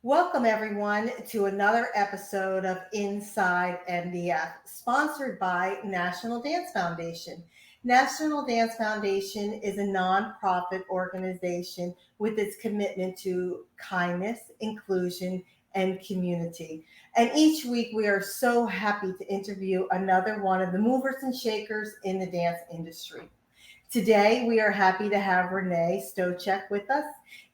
Welcome, everyone, to another episode of Inside NDF, sponsored by National Dance Foundation. National Dance Foundation is a nonprofit organization with its commitment to kindness, inclusion, and community. And each week, we are so happy to interview another one of the movers and shakers in the dance industry. Today, we are happy to have Renee Stojek with us.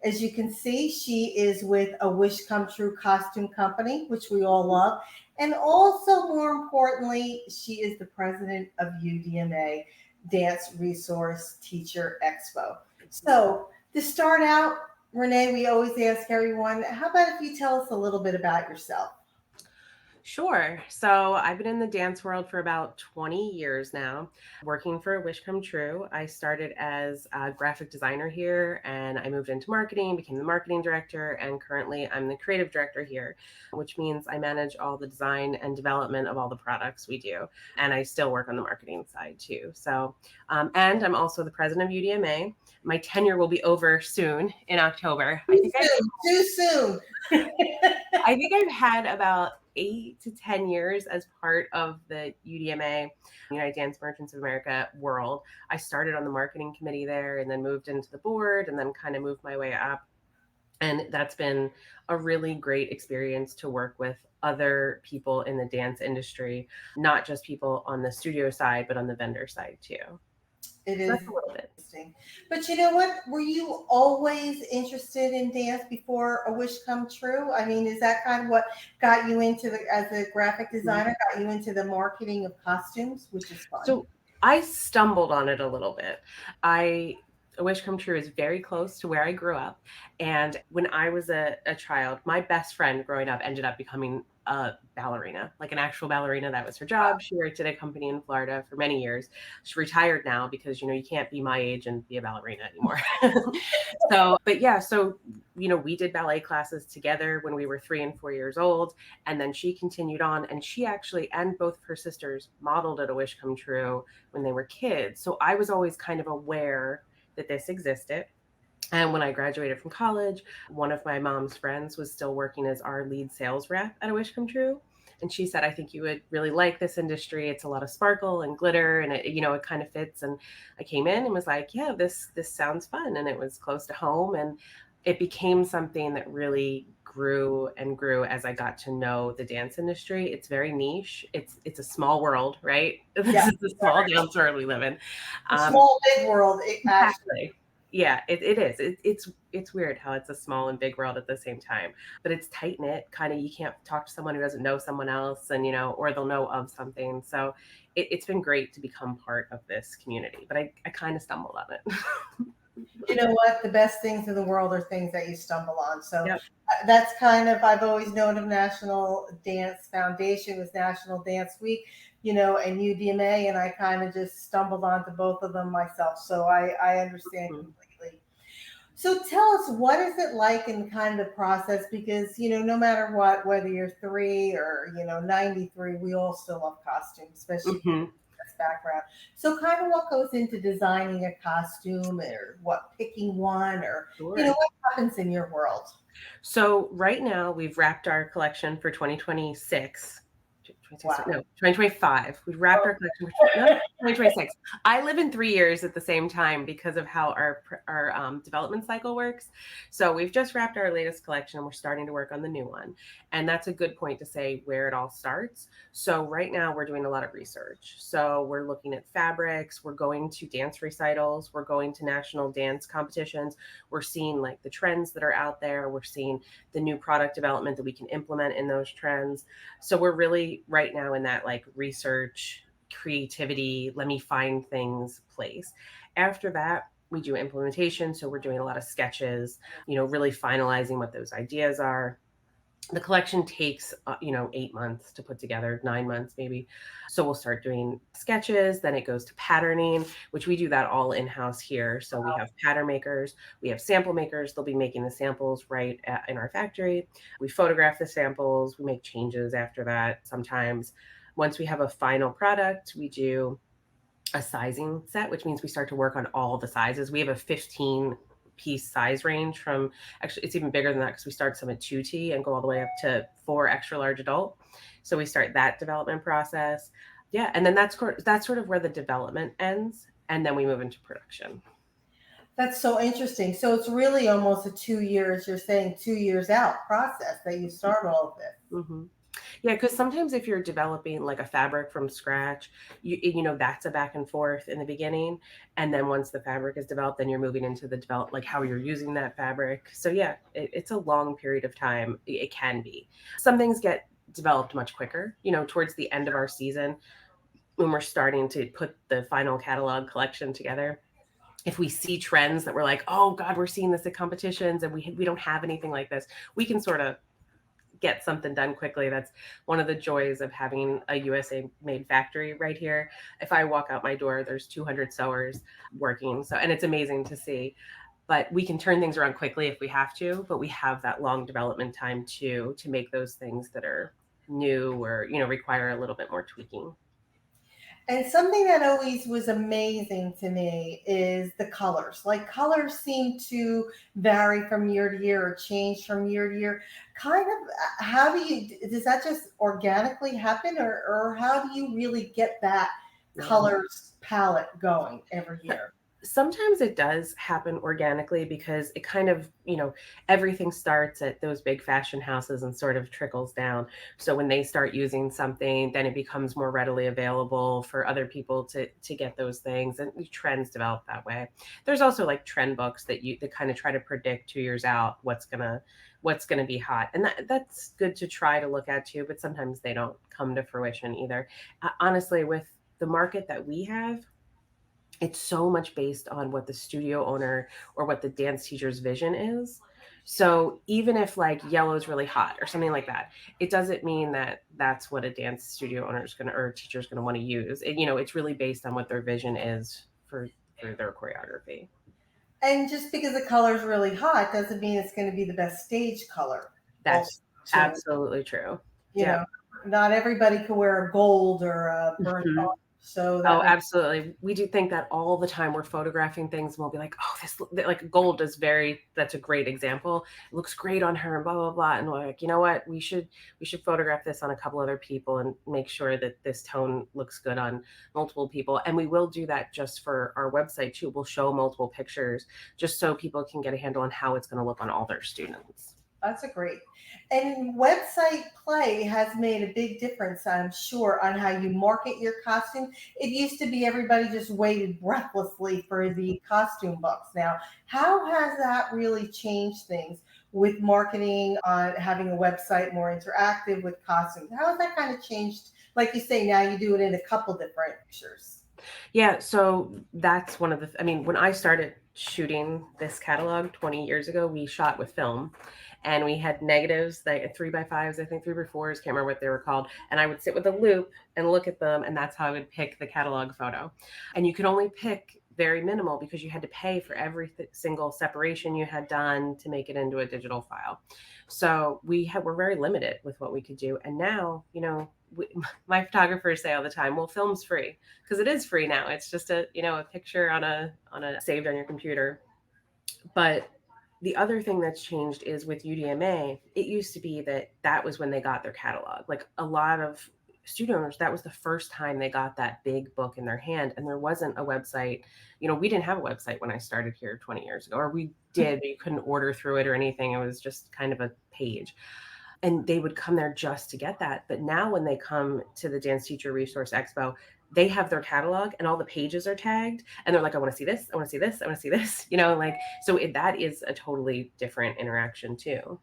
As you can see, she is with a Wish Come True costume company, which we all love. And also, more importantly, she is the president of UDMA, Dance Resource Teacher Expo. So, to start out, Renee, we always ask everyone, how about if you tell us a little bit about yourself? Sure. So I've been in the dance world for about 20 years now, working for Wish Come True. I started as a graphic designer here and I moved into marketing, became the marketing director, and currently I'm the creative director here, which means I manage all the design and development of all the products we do. And I still work on the marketing side too. And I'm also the president of UDMA. My tenure will be over soon in October. Too soon. I think I've had about 8 to 10 years as part of the UDMA, United Dance Merchants of America world. I started on the marketing committee there and then moved into the board and then kind of moved my way up. And that's been a really great experience to work with other people in the dance industry, not just people on the studio side, but on the vendor side too. It So is that's a little bit. interesting. But you know what? Were you always interested in dance before A Wish Come True? I mean, is that kind of what got you into as a graphic designer, got you into the marketing of costumes, which is fun? So I stumbled on it a little bit. I A Wish Come True is very close to where I grew up. And when I was a child, my best friend growing up ended up becoming a ballerina, like an actual ballerina. That was her job. She worked at a company in Florida for many years. She retired now because, you can't be my age and be a ballerina anymore. So we did ballet classes together when we were 3 and 4 years old. And then she continued on and she actually, and both of her sisters modeled at A Wish Come True when they were kids. So I was always kind of aware that this existed. And when I graduated from college, one of my mom's friends was still working as our lead sales rep at A Wish Come True. And she said, I think you would really like this industry. It's a lot of sparkle and glitter and it kind of fits. And I came in and was like, yeah, this sounds fun. And it was close to home. And it became something that really grew and grew as I got to know the dance industry. It's very niche. It's a small world, right? This Yeah, is the small dance world we live in. a Um, small big world. Actually, exactly. Yeah, it is. It's weird how it's a small and big world at the same time, but it's tight knit. Kind of, you can't talk to someone who doesn't know someone else, and or they'll know of something. So it's been great to become part of this community. But I kind of stumbled on it. you know what? The best things in the world are things that you stumble on. So Yep. that's kind of, I've always known of National Dance Foundation was National Dance Week, and UDMA, and I kind of just stumbled onto both of them myself. So I understand Mhm. completely. So tell us, what is it like in kind of the process? Because, no matter what, whether you're three or, 93, we all still love costumes, especially Mhm. this background. So kind of what goes into designing a costume or what picking one or, Sure. what happens in your world? So right now we've wrapped our collection for 2026. 2026, Wow. no, 2025. We've wrapped Oh, our collection for no, 2026. I live in 3 years at the same time because of how our development cycle works. So we've just wrapped our latest collection. We're starting to work on the new one, and that's a good point to say where it all starts. So right now we're doing a lot of research. So we're looking at fabrics. We're going to dance recitals. We're going to national dance competitions. We're seeing like the trends that are out there. We're seeing the new product development that we can implement in those trends. So we're really right now in that like research, creativity, let me find things place. After that, we do implementation. So we're doing a lot of sketches, really finalizing what those ideas are. The collection takes 8 months to put together, 9 months maybe. So we'll start doing sketches, then it goes to patterning, which we do that all in-house here. So we have pattern makers, we have sample makers, they'll be making the samples in our factory. We photograph the samples, we make changes after that sometimes. Once we have a final product, we do a sizing set, which means we start to work on all the sizes. We have a 15 piece size range from, actually, it's even bigger than that because we start some at 2T and go all the way up to 4 extra large adult. So we start that development process. Yeah. And then that's sort of where the development ends. And then we move into production. That's so interesting. So it's really almost a 2 years, you're saying 2 years out process that you start all of this. Hmm. Yeah, because sometimes if you're developing like a fabric from scratch, that's a back and forth in the beginning, and then once the fabric is developed, then you're moving into the develop, like how you're using that fabric. So yeah, it's a long period of time. It can be. Some things get developed much quicker. Towards the end of our season, when we're starting to put the final catalog collection together, if we see trends that we're like, oh God, we're seeing this at competitions, and we don't have anything like this, we can sort of get something done quickly. That's one of the joys of having a USA made factory right here. If I walk out my door, there's 200 sewers working. So, and it's amazing to see, but we can turn things around quickly if we have to, but we have that long development time to make those things that are new or, require a little bit more tweaking. And something that always was amazing to me is the colors. Like colors seem to vary from year to year or change from year to year. Kind of, how does that just organically happen, or how do you really get that Yeah. colors palette going every year? Sometimes it does happen organically because it kind of, everything starts at those big fashion houses and sort of trickles down. So when they start using something, then it becomes more readily available for other people to get those things, and trends develop that way. There's also like trend books that kind of try to predict 2 years out what's gonna be hot, and that's good to try to look at too. But sometimes they don't come to fruition either. Honestly, with the market that we have, it's so much based on what the studio owner or what the dance teacher's vision is. So even if like yellow is really hot or something like that, it doesn't mean that that's what a dance studio owner is going to, or teacher is going to want to use. It's really based on what their vision is for their choreography. And just because the color is really hot doesn't mean it's going to be the best stage color. Also, That's too. absolutely true. You Yeah. know, not everybody can wear a gold or a burnt Mhm. orange. So that Oh, makes absolutely. We do think that all the time. We're photographing things and we'll be like, oh, like gold is that's a great example. It looks great on her and blah, blah, blah. And we're like, you know what? We should photograph this on a couple other people and make sure that this tone looks good on multiple people. And we will do that just for our website too. We'll show multiple pictures just so people can get a handle on how it's going to look on all their students. That's a great. And website play has made a big difference, I'm sure, on how you market your costume. It used to be everybody just waited breathlessly for the costume books. Now, how has that really changed things with marketing, on having a website more interactive with costumes? How has that kind of changed? Like you say, now you do it in a couple different pictures. Yeah, so that's one of I mean, when I started shooting this catalog 20 years ago, we shot with film, and we had negatives, like 3x5s, I think 3x4s, can't remember what they were called. And I would sit with a loop and look at them, and that's how I would pick the catalog photo. And you could only pick very minimal because you had to pay for every single separation you had done to make it into a digital file. So we're very limited with what we could do. And now, my photographers say all the time, well, film's free, because it is free now. It's just a picture on a saved on your computer. But the other thing that's changed is with UDMA, it used to be that was when they got their catalog. Like a lot of student owners, that was the first time they got that big book in their hand, and there wasn't a website. We didn't have a website when I started here 20 years ago, or we did, but you couldn't order through it or anything. It was just kind of a page, and they would come there just to get that. But now when they come to the Dance Teacher Resource Expo, they have their catalog and all the pages are tagged, and they're like, I want to see this, I want to see this, I want to see this, like, so that is a totally different interaction too.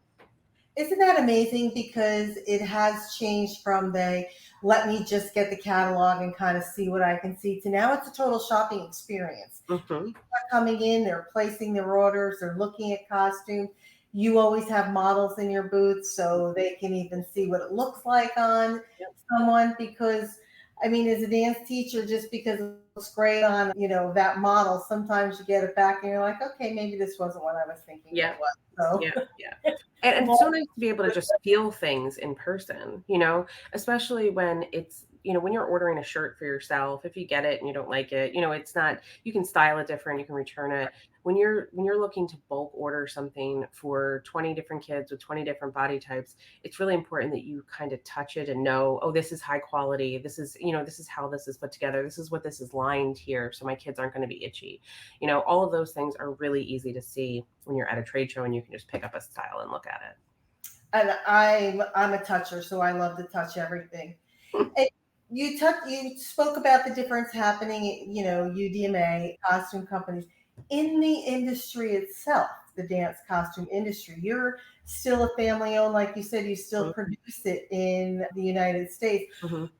Isn't that amazing? Because it has changed from the let me just get the catalog and kind of see what I can see to now it's a total shopping experience. Hmm. Are coming in, they're placing their orders, they're looking at costumes. You always have models in your booth so they can even see what it looks like on Yep. someone. Because, I mean, as a dance teacher, just because it looks great on, that model, sometimes you get it back and you're like, okay, maybe this wasn't what I was thinking Yeah. it was. So, Yeah. Yeah. And it's so nice to be able to just feel things in person, especially when when you're ordering a shirt for yourself, if you get it and you don't like it, it's not, you can style it different, you can return it. When you're looking to bulk order something for 20 different kids with 20 different body types, it's really important that you kind of touch it and know, oh, this is high quality. This is how this is put together. This is what this is lined here. So my kids aren't going to be itchy. All of those things are really easy to see when you're at a trade show and you can just pick up a style and look at And I'm a toucher, so I love to touch everything. it. And you spoke about the difference happening, UDMA, costume companies, in the industry itself, the dance costume industry. You're still a family owned, like you said, you still produce it in the United States. Mhm.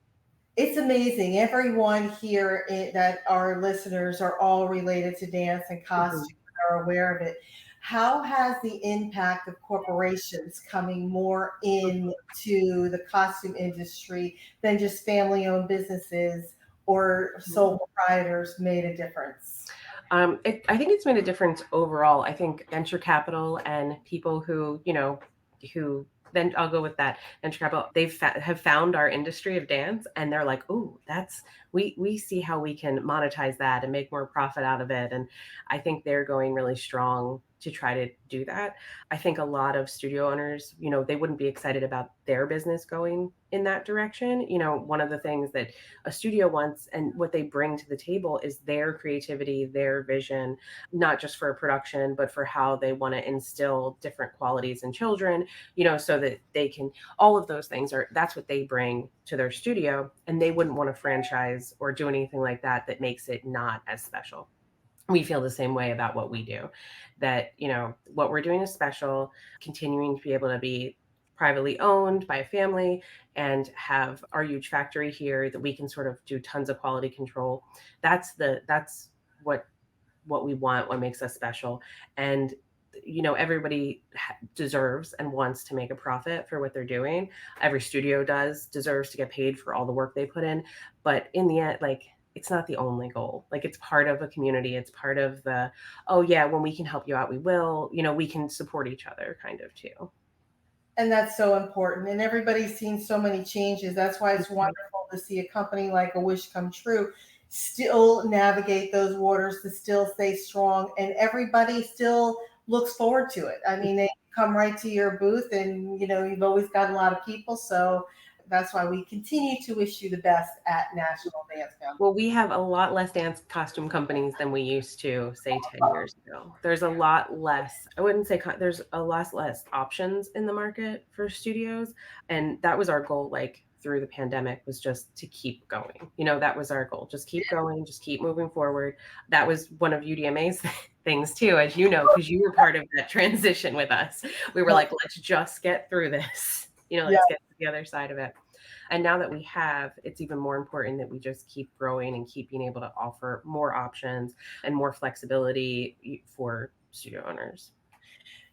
It's amazing. Everyone here that our listeners are all related to dance and Mhm. costume, are aware of it. How has the impact of corporations coming more into the costume industry than just family owned businesses or Mhm. sole proprietors made a difference? I think it's made a difference overall. I think venture capital and people who then I'll go with that venture capital. Have found our industry of dance, and they're like, "Oh, we see how we can monetize that and make more profit out of it." And I think they're going really strong to try to do that. I think a lot of studio owners, they wouldn't be excited about their business going in that direction. One of the things that a studio wants and what they bring to the table is their creativity, their vision, not just for a production, but for how they want to instill different qualities in children, so that they can, all of those things that's what they bring to their studio. And they wouldn't want to franchise or do anything like that that makes it not as special. We feel the same way about what we do, that what we're doing is special, continuing to be able to be privately owned by a family and have our huge factory here that we can sort of do tons of quality control. That's what we want, what makes us special. And everybody deserves and wants to make a profit for what they're doing. Every studio deserves to get paid for all the work they put in, but in the end, like, it's not the only goal. Like, it's part of a community, it's part of the, oh yeah, when we can help you out, we will. We can support each other kind of too. And that's so important. And everybody's seen so many changes. That's why it's Mhm. wonderful to see a company like A Wish come true still navigate those waters, to still stay strong, and everybody still looks forward to it. I mean, they come right to your booth, and you've always got a lot of people. So that's why we continue to wish you the best at National Dance Foundation. Well, we have a lot less dance costume companies than we used to, say, 10 years ago. There's a lot less, I wouldn't say, there's a lot less options in the market for studios. And that was our goal, like through the pandemic, was just to keep going. That was our goal. Just keep going, just keep moving forward. That was one of UDMA's things too, as you know, because you were part of that transition with us. We were like, let's just get through this. Yeah. Let's get to the other side of it. And now that we have, it's even more important that we just keep growing and keep being able to offer more options and more flexibility for studio owners.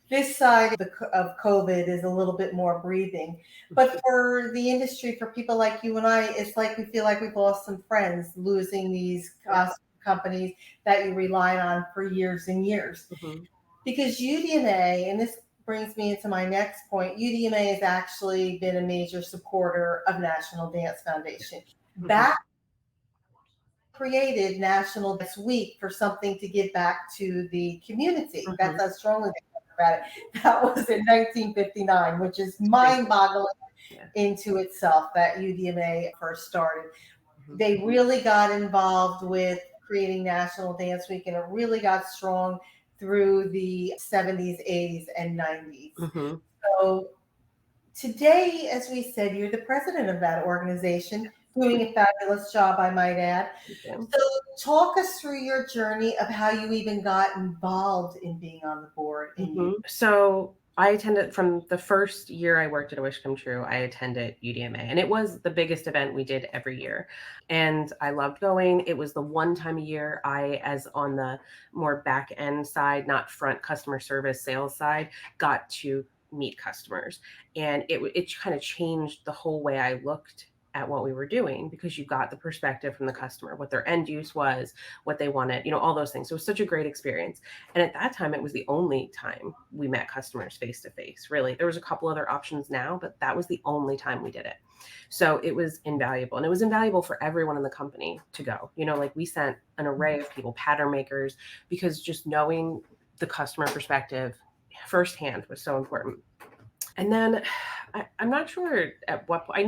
This side of COVID is a little bit more breathing. But for the industry, for people like you and I, it's like we feel like we've lost some friends losing these Yeah. companies that you relied on for years and years. Mhm. Because UDMA, and this brings me into my next point, UDMA has actually been a major supporter of National Dance Foundation. Mhm. Back created National Dance Week for something to give back to the community. That's Mhm. how strongly they felt about it. That was in 1959, which is It's crazy. mind-boggling Yeah. into itself that UDMA first started. Mhm. They really got involved with creating National Dance Week, and it really got strong through the 70s, 80s, and 90s. Mhm. So today, as we said, you're the president of that organization, doing a fabulous job, I might add. Thank you. So, talk us through your journey of how you even got involved in being on the board in you. So I attended from the first year I worked at A Wish Come True. I attended UDMA, and it was the biggest event we did every year. And I loved going. It was the one time a year as on the more back end side, not front customer service sales side, got to meet customers. And it kind of changed the whole way I looked at what we were doing because you got the perspective from the customer, what their end use was, what they wanted, all those things. So it was such a great experience. And at that time, it was the only time we met customers face to face, really. There was a couple other options now, but that was the only time we did it. So it was invaluable. And it was invaluable for everyone in the company to go. Like we sent an array of people, pattern makers, because just knowing the customer perspective firsthand was so important. And then I'm not sure at what point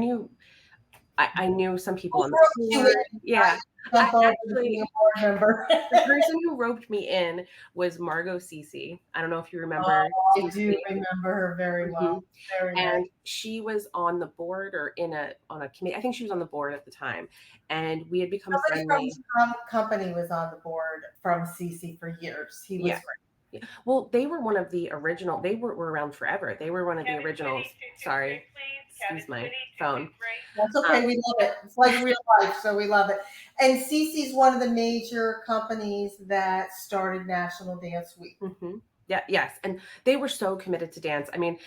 I knew some people on the board. Yeah. Actually, the person who roped me in was Margot Cece. I don't know if you remember. I do remember her very well. Very and nice. she was on the board or on a committee. I think she was on the board at the time, and we had become friendly. From company was on the board from CC for years. He was great. Yeah. Well, they were one of the original. They were around forever. They were one of the originals. Sorry, excuse my phone. That's okay. We love it. It's like real life, so we love it. And CC's one of the major companies that started National Dance Week. Mm-hmm. Yeah. Yes, and they were so committed to dance. I mean,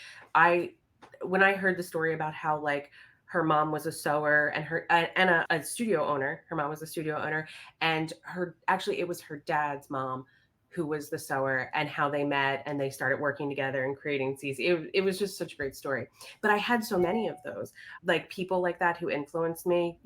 when I heard the story about how like her mom was a sewer and a studio owner. Her mom was a studio owner, and it was her dad's mom who was the sewer, and how they met and they started working together and creating CC. It was just such a great story. But I had so many of those, like people like that who influenced me.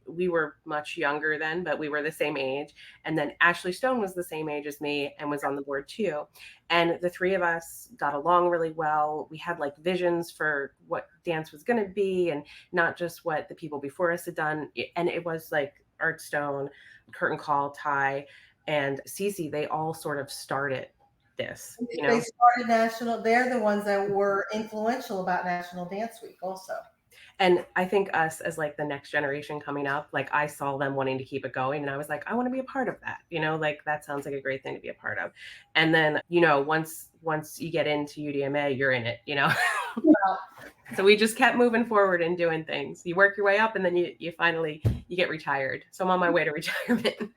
We were much younger then, but we were the same age. And then Ashley Stone was the same age as me and was on the board too. And the three of us got along really well. We had like visions for what dance was going to be and not just what the people before us had done. And it was like Art Stone, Curtain Call, Ty, and Cece, they all sort of started this. They started national. They're the ones that were influential about National Dance Week also. And I think us as like the next generation coming up, like I saw them wanting to keep it going and I was like, I want to be a part of that. Like that sounds like a great thing to be a part of. And then, once you get into UDMA, you're in it, So we just kept moving forward and doing things. You work your way up and then you finally get retired. So I'm on my way to retirement.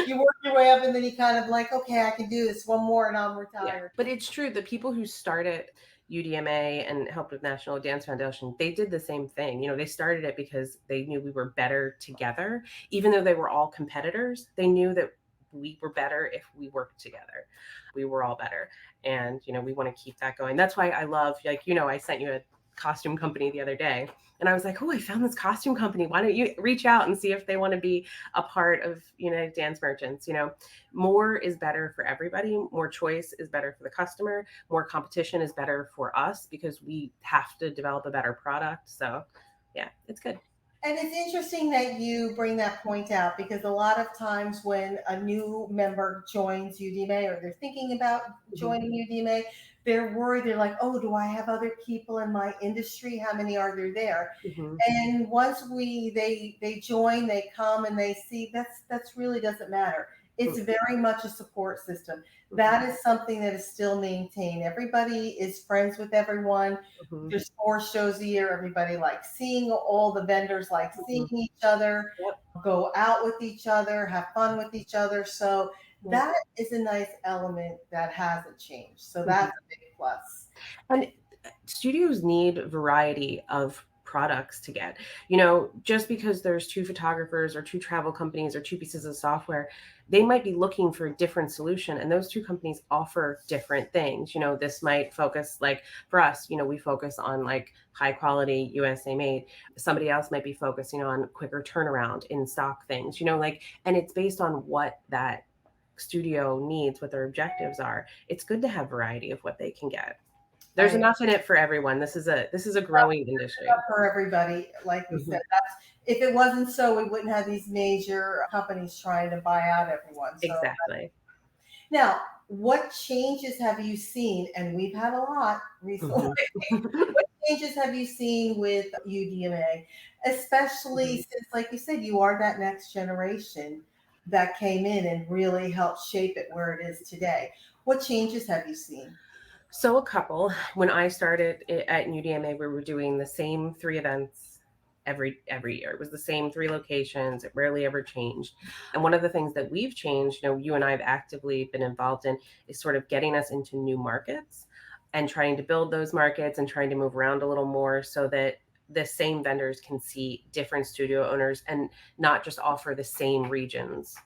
You work your way up and then you kind of like, okay, I can do this one more and I'm retired. Yeah. But it's true. The people who started UDMA and helped with National Dance Foundation, they did the same thing. They started it because they knew we were better together. Even though they were all competitors, they knew that we were better if we worked together. We were all better. And, we want to keep that going. That's why I love, I sent you a costume company the other day and I was like, oh, I found this costume company. Why don't you reach out and see if they want to be a part of United Dance Merchants? More is better for everybody. More choice is better for the customer. More competition is better for us because we have to develop a better product. So yeah, it's good. And it's interesting that you bring that point out because a lot of times when a new member joins UDMA or they're thinking about joining UDMA, they're worried. They're like, oh, do I have other people in my industry? How many are there? Mm-hmm. And once they join, they come and they see that's really doesn't matter. It's very much a support system. That is something that is still maintained. Everybody is friends with everyone. There's 4 shows a year. Everybody likes seeing all the vendors, like seeing each other, go out with each other, have fun with each other. So that is a nice element that hasn't changed. So that's a big plus. And studios need variety of products to get, just because there's 2 photographers or 2 travel companies or 2 pieces of software, they might be looking for a different solution. And those 2 companies offer different things. This might focus, like for us, we focus on like high quality USA made. Somebody else might be focusing on quicker turnaround in stock things, and it's based on what that studio needs, what their objectives are. It's good to have variety of what they can get. There's enough in it for everyone. This is a growing industry for everybody. Like we said, if it wasn't so, we wouldn't have these major companies trying to buy out everyone. So exactly. Now, what changes have you seen? And we've had a lot recently. What changes have you seen with UDMA, especially since, like you said, you are that next generation that came in and really helped shape it where it is today? What changes have you seen? So a couple. When I started at UDMA, we were doing the same 3 events every year. It was the same 3 locations. It rarely ever changed. And one of the things that we've changed, you and I have actively been involved in, is sort of getting us into new markets and trying to build those markets and trying to move around a little more so that the same vendors can see different studio owners and not just offer the same regions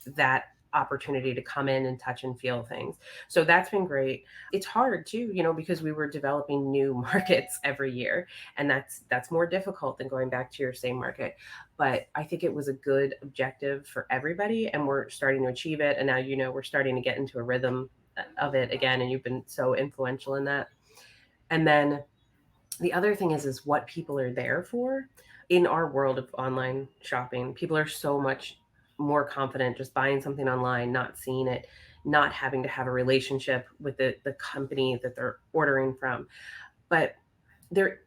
that opportunity to come in and touch and feel things. So that's been great. It's hard too, because we were developing new markets every year, and that's more difficult than going back to your same market. But I think it was a good objective for everybody, and we're starting to achieve it. And now, we're starting to get into a rhythm of it again, and you've been so influential in that. And then the other thing is what people are there for. In our world of online shopping, people are so much more confident just buying something online, not seeing it, not having to have a relationship with the company that they're ordering from. But they're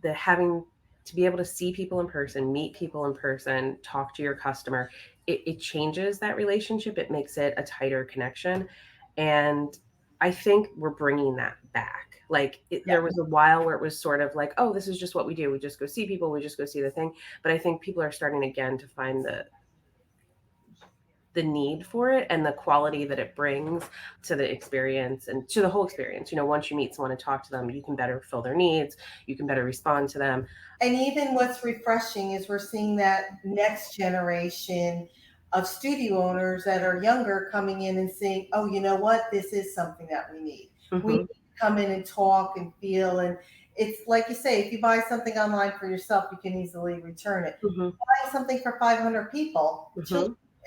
the having to be able to see people in person, meet people in person, talk to your customer, it changes that relationship. It makes it a tighter connection. And I think we're bringing that back. Like Yeah. there was a while where it was sort of like, oh, this is just what we do. We just go see people. We just go see the thing. But I think people are starting again to find the need for it and the quality that it brings to the experience and to the whole experience. Once you meet someone and talk to them, you can better fill their needs. You can better respond to them. And even what's refreshing is we're seeing that next generation of studio owners that are younger coming in and saying, oh, you know what? This is something that we need. We need to come in and talk and feel. And it's like you say, if you buy something online for yourself, you can easily return it. Buying something for 500 people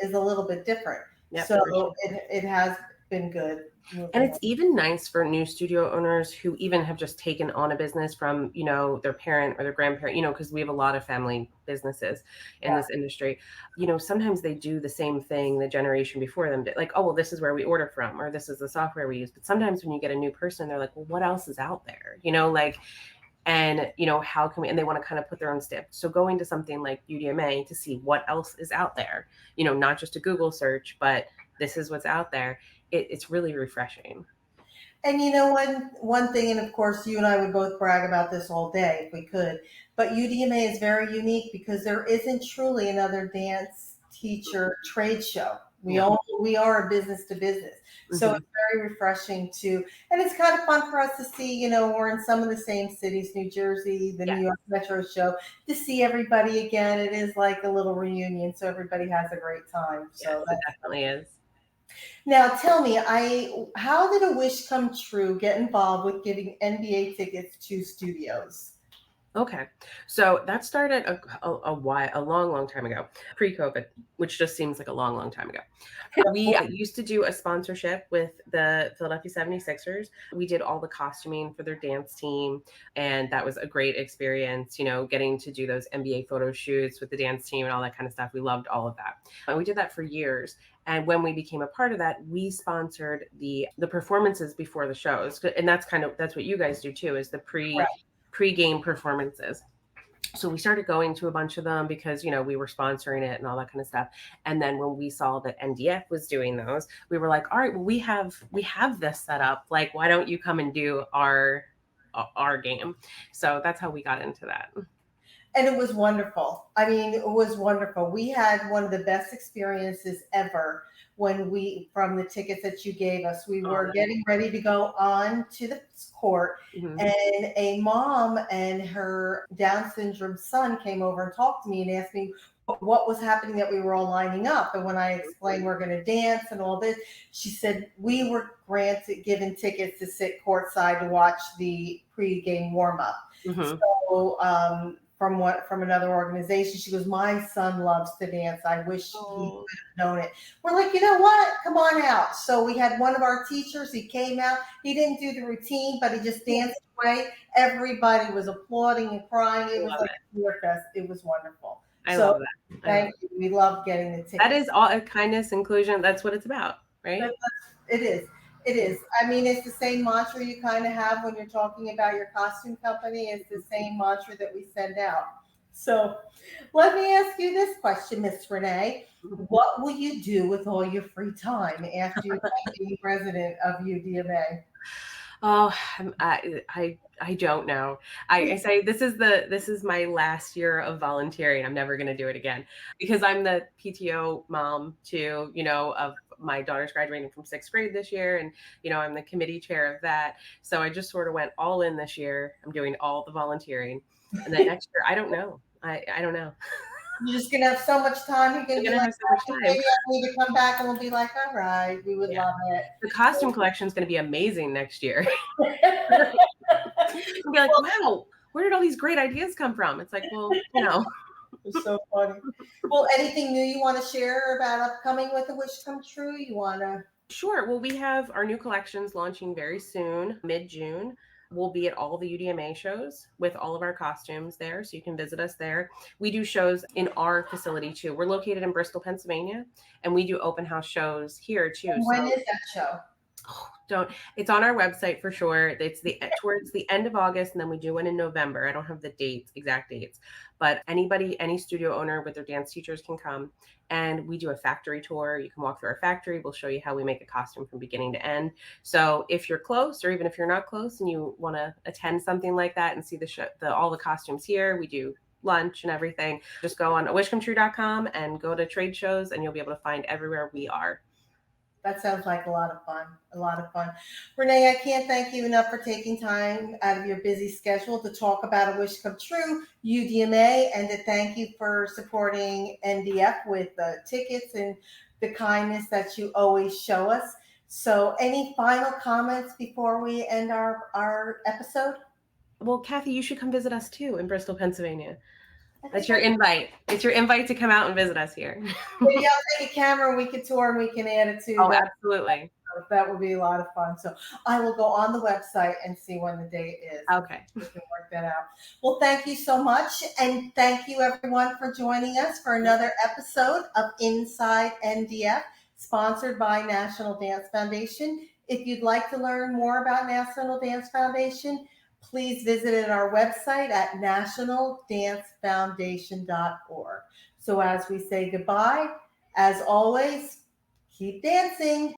is a little bit different. Yep, so sure. it has been good. And it's even nice for new studio owners who even have just taken on a business from, their parent or their grandparent, because we have a lot of family businesses in this industry. Sometimes they do the same thing the generation before them did. Like, oh, well, this is where we order from, or this is the software we use. But sometimes when you get a new person, they're like, well, what else is out there? And how can we, and they want to kind of put their own stamp. So going to something like UDMA to see what else is out there, not just a Google search, but this is what's out there. It's really refreshing. And one thing, and of course, you and I would both brag about this all day if we could, but UDMA is very unique because there isn't truly another dance teacher trade show. We are a business to business. So it's very refreshing and it's kind of fun for us to see, we're in some of the same cities, New Jersey, the New York Metro show, to see everybody again. It is like a little reunion. So everybody has a great time. So it definitely is. Now tell me, how did a wish come true get involved with giving NBA tickets to studios? Okay. So that started a long time ago, pre-COVID, which just seems like a long time ago. We used to do a sponsorship with the Philadelphia 76ers. We did all the costuming for their dance team, and that was a great experience, getting to do those NBA photo shoots with the dance team and all that kind of stuff. We loved all of that. And we did that for years. And when we became a part of that, we sponsored the performances before the shows. And that's what you guys do too, is the pre-game performances. So we started going to a bunch of them because, we were sponsoring it and all that kind of stuff. And then when we saw that NDF was doing those, we were like, all right, well, we have this set up. Like, why don't you come and do our game? So that's how we got into that. And it was wonderful. I mean, it was wonderful. We had one of the best experiences ever from the tickets that you gave us. We were getting ready to go on to the court, and a mom and her Down syndrome son came over and talked to me and asked me what was happening, that we were all lining up. And when I explained we're going to dance and all this, she said we were given tickets to sit courtside to watch the pre-game warm-up. So from another organization, she goes, my son loves to dance. I wish he would have known it. We're like, you know what? Come on out. So we had one of our teachers. He came out. He didn't do the routine, but he just danced away. Everybody was applauding and crying. It was like a cheer fest. It was wonderful. I love that. Thank you. We love getting the tickets. That is all kindness, inclusion. That's what it's about, right? It is. It is. I mean, it's the same mantra you kind of have when you're talking about your costume company. It's the same mantra that we send out. So let me ask you this question, Miss Renee. What will you do with all your free time after you're being president of UDMA? Oh, I don't know. I say this is my last year of volunteering. I'm never going to do it again because I'm the PTO mom too. Of my daughter's graduating from sixth grade this year, and I'm the committee chair of that. So I just sort of went all in this year. I'm doing all the volunteering, and then next year I don't know. I don't know. You're just gonna have so much time. You're gonna I'm be gonna like, have so much "Oh, time. maybe I need to come back," and we'll be like, "All right, we would Yeah, love the costume collection is going to be amazing next year. it." I'll be like, wow, where did all these great ideas come from? It's like, well, It's so funny. Well, anything new you want to share about upcoming with the Wish Come True? You want to? Sure. Well, we have our new collections launching very soon, mid-June. We'll be at all the UDMA shows with all of our costumes there, so you can visit us there. We do shows in our facility too. We're located in Bristol, Pennsylvania, and we do open house shows here too. When So is that show? don't it's on our website for sure. It's towards the end of August, and then we do one in November. I don't have the dates, exact dates, but any studio owner with their dance teachers can come, and we do a factory tour. You can walk through our factory. We'll show you how we make a costume from beginning to end. So if you're close, or even if you're not close and you want to attend something like that and see all the costumes here, we do lunch and everything. Just go on wishcometrue.com and go to trade shows, and you'll be able to find everywhere we are. That sounds like a lot of fun. A lot of fun. Renee, I can't thank you enough for taking time out of your busy schedule to talk about A Wish Come True, UDMA, and to thank you for supporting NDF with the tickets and the kindness that you always show us. So, any final comments before we end our episode? Well, Kathy, you should come visit us too in Bristol, Pennsylvania. I That's think your invite. It's your invite to come out and visit us here. maybe I'll take a camera and we can tour and we can add it to Oh, that. absolutely. That would be a lot of fun. So I will go on the website and see when the date is. Okay. We can work that out. Well, thank you so much. And thank you everyone for joining us for another episode of Inside NDF, sponsored by National Dance Foundation. If you'd like to learn more about National Dance Foundation, please visit our website at nationaldancefoundation.org. So as we say goodbye, as always, keep dancing.